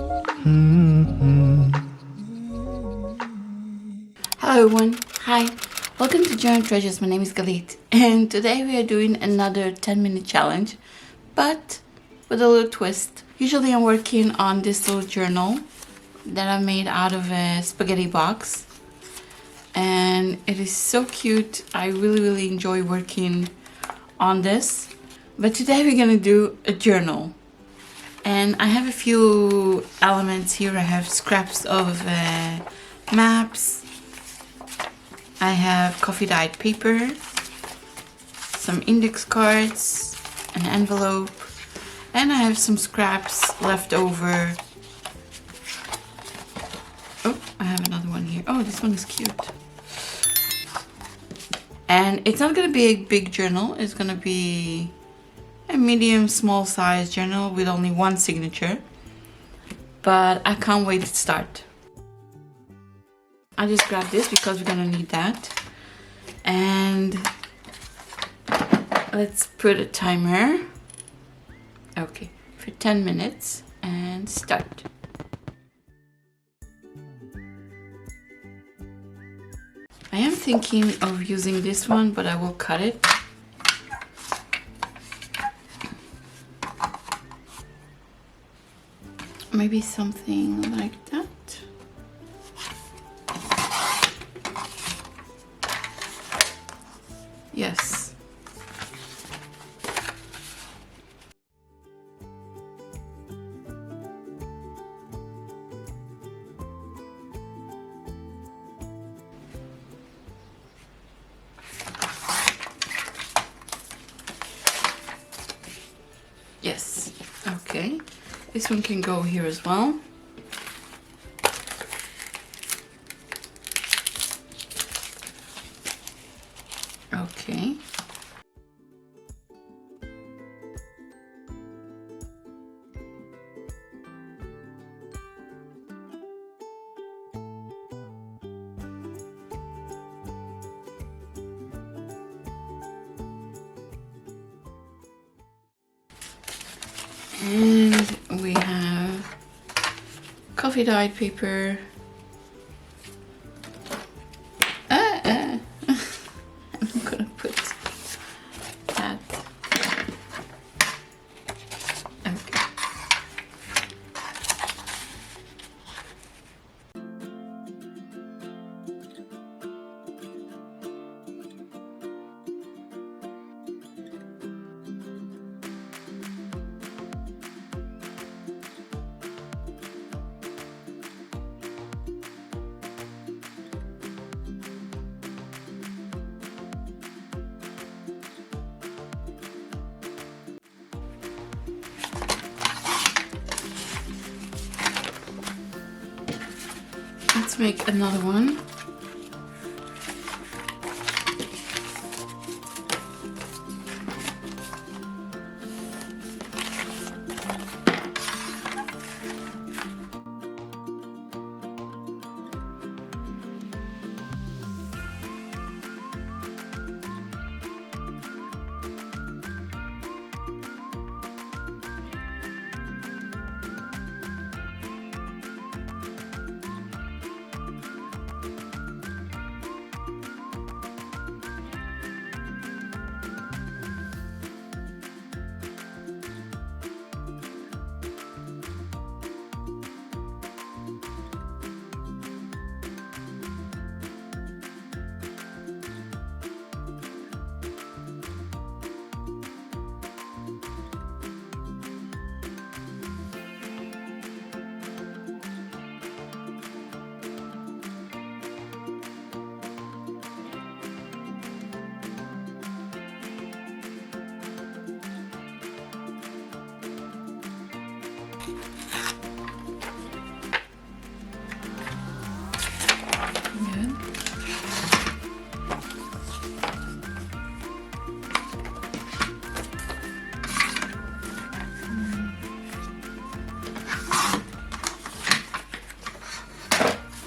Hello everyone, hi, welcome to Journal Treasures. My name is Galit, and today we are doing another 10-minute challenge, but with a little twist. Usually I'm working on this little journal that I made out of a spaghetti box, and it is so cute. I really enjoy working on this, but today we're gonna do a journal. And I have a few elements here. I have scraps of maps, I have coffee dyed paper, some index cards, an envelope, and I have some scraps left over. Oh, I have another one here. Oh, this one is cute. And it's not gonna be a big journal, it's gonna be a medium small size journal with only one signature, but I can't wait to start. I just grabbed this because we're gonna need that, and let's put a timer, okay, for 10 minutes and start. I am thinking of using this one, but I will cut it. Maybe something like that. Yes. Yes. Okay. This one can go here as well. Okay. And we have coffee dyed paper. I'm gonna put that. Okay. Let's make another one.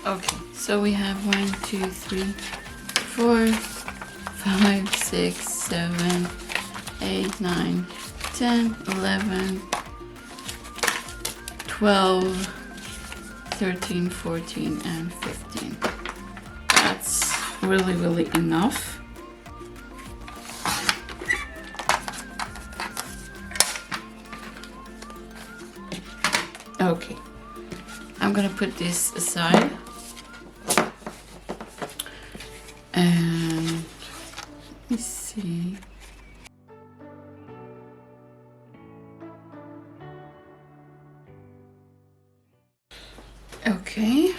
Okay, so we have 1, 2, 3, 4, 5, 6, 7, 8, 9, 10, 11, 12, 13, 14, and 15. That's really enough. Okay, I'm gonna put this aside. And let me see. Okay.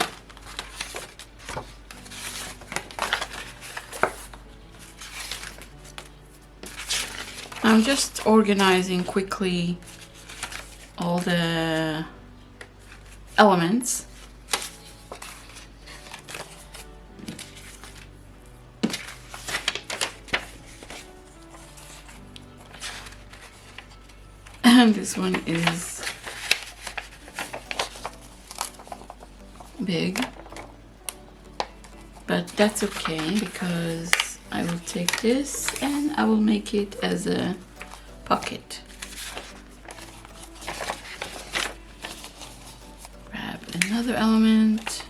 I'm just organizing quickly all the elements. And this one is big, but that's okay because I will take this and I will make it as a pocket. Grab another element.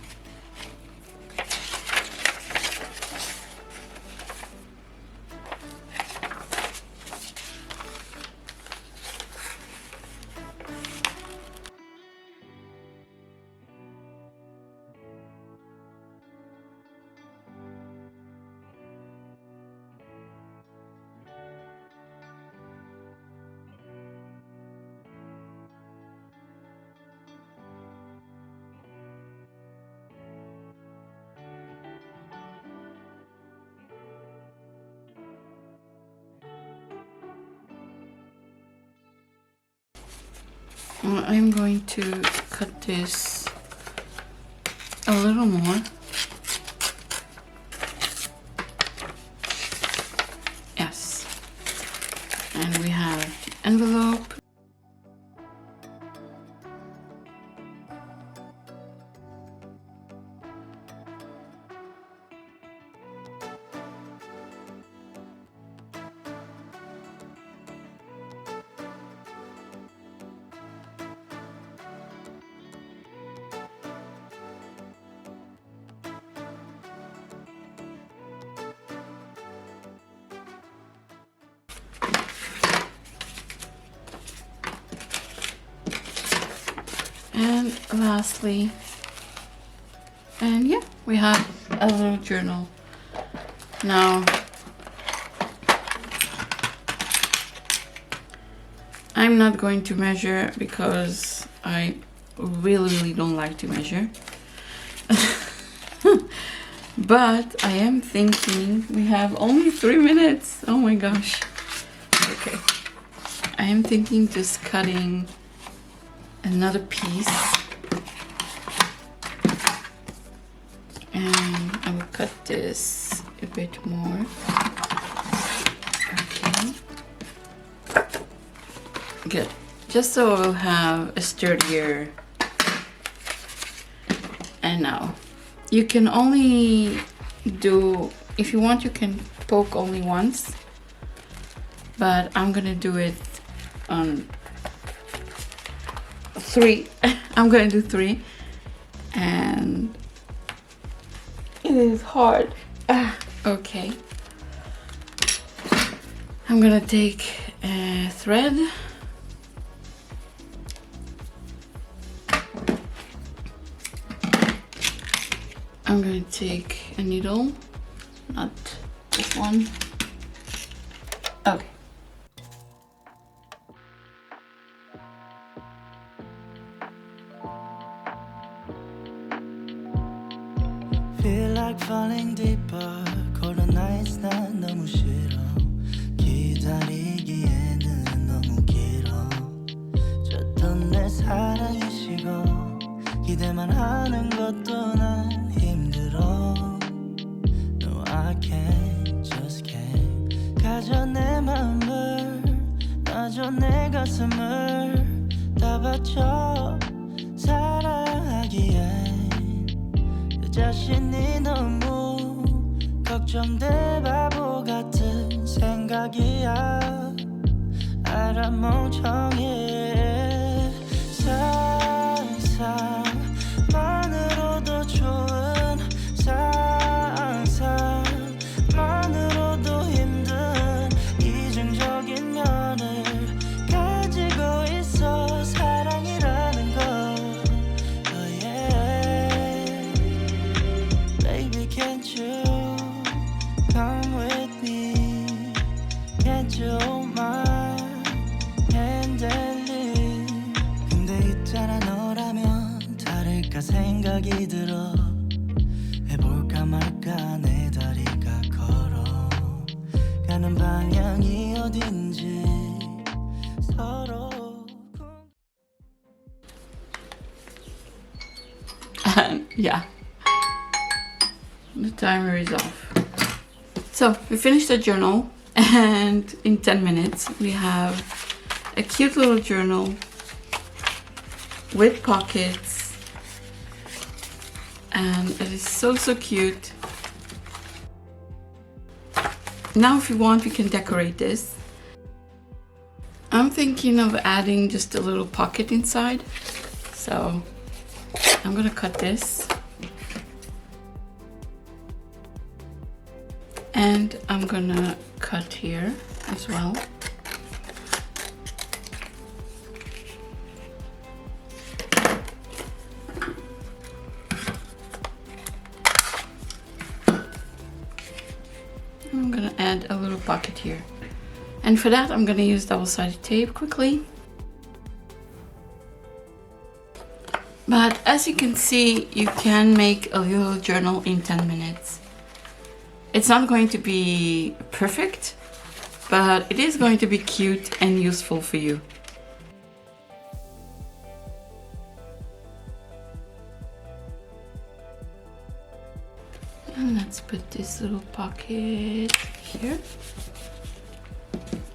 I'm going to cut this a little more. Yes. And we have the envelope. And lastly, and yeah, we have a little journal. Now, I'm not going to measure because I really don't like to measure. But I am thinking we have only 3 minutes. Oh my gosh. Okay. I am thinking just cutting another piece, and I will cut this a bit more. Okay, good, just so I will have a sturdier. And now you can only do, if you want you can poke only once, but I'm gonna do it on 3. I'm gonna do 3, and it is hard. Okay, I'm gonna take a thread. I'm gonna take a needle, not this one. Okay. Feel like falling deeper. Cold nights 난 너무 싫어. 기다리기에는 너무 길어. 줬던 내 사랑이 식어. 기대만 하는 것도 난 힘들어. No, I can't, just can't. 가져 내 마음을, 놔줘 내 가슴을 다 바쳐 사랑하기에. 자신이 너무 걱정돼 바보 같은 생각이야. 알아 멍청해. 상상만 않을까 생각이 들어 해볼까 말까 내 다리가 걸어가는 방향이 어딘지 서로 And yeah, the timer is off. So we finished the journal, and in 10 minutes we have a cute little journal with pockets, and it is so cute. Now if you want, we can decorate this. I'm thinking of adding just a little pocket inside, so I'm gonna cut this, and I'm gonna cut here as well. I'm gonna add a little pocket here, and for that I'm gonna use double-sided tape quickly. But as you can see, you can make a little journal in 10 minutes. It's not going to be perfect, but it is going to be cute and useful for you. And let's put this little pocket here.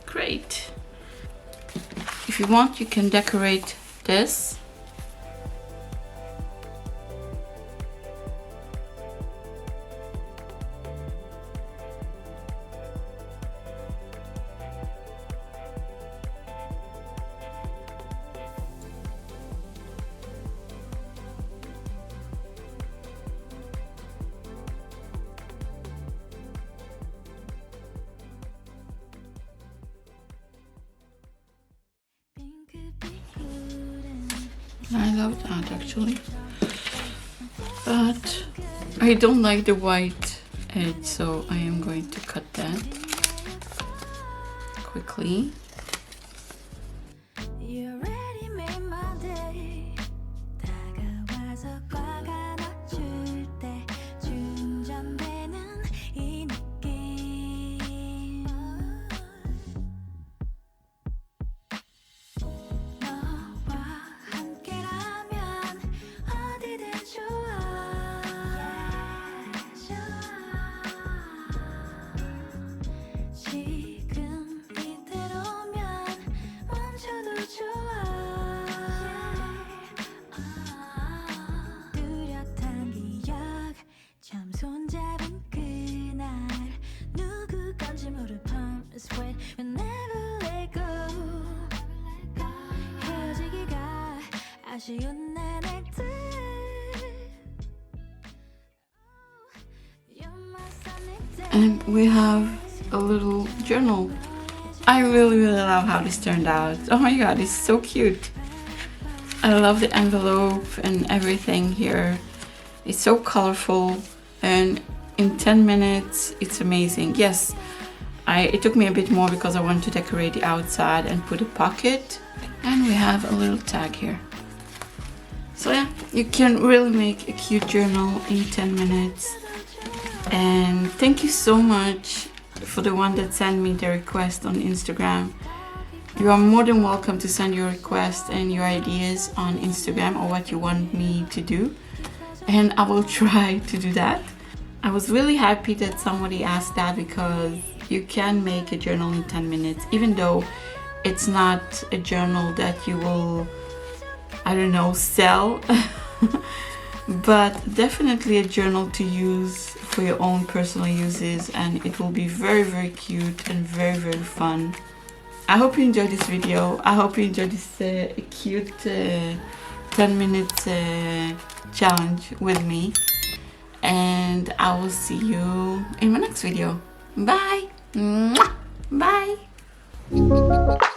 Great. If you want, you can decorate this. I love that actually, but I don't like the white edge, so I am going to cut that quickly. And we have a little journal. I really love how this turned out. Oh my god, it's so cute. I love the envelope and everything here. It's so colorful, and in 10 minutes it's amazing. Yes, it took me a bit more because I wanted to decorate the outside and put a pocket. And we have a little tag here. So yeah, you can really make a cute journal in 10 minutes. And thank you so much for the one that sent me the request on Instagram. You are more than welcome to send your request and your ideas on Instagram or what you want me to do, and I will try to do that. I was really happy that somebody asked that, because you can make a journal in 10 minutes, even though it's not a journal that you will, I don't know, sell. But definitely a journal to use for your own personal uses, and it will be very cute and very fun. I hope you enjoyed this video. I hope you enjoyed this cute 10 minutes challenge with me, and I will see you in my next video. Bye. Mwah. Bye.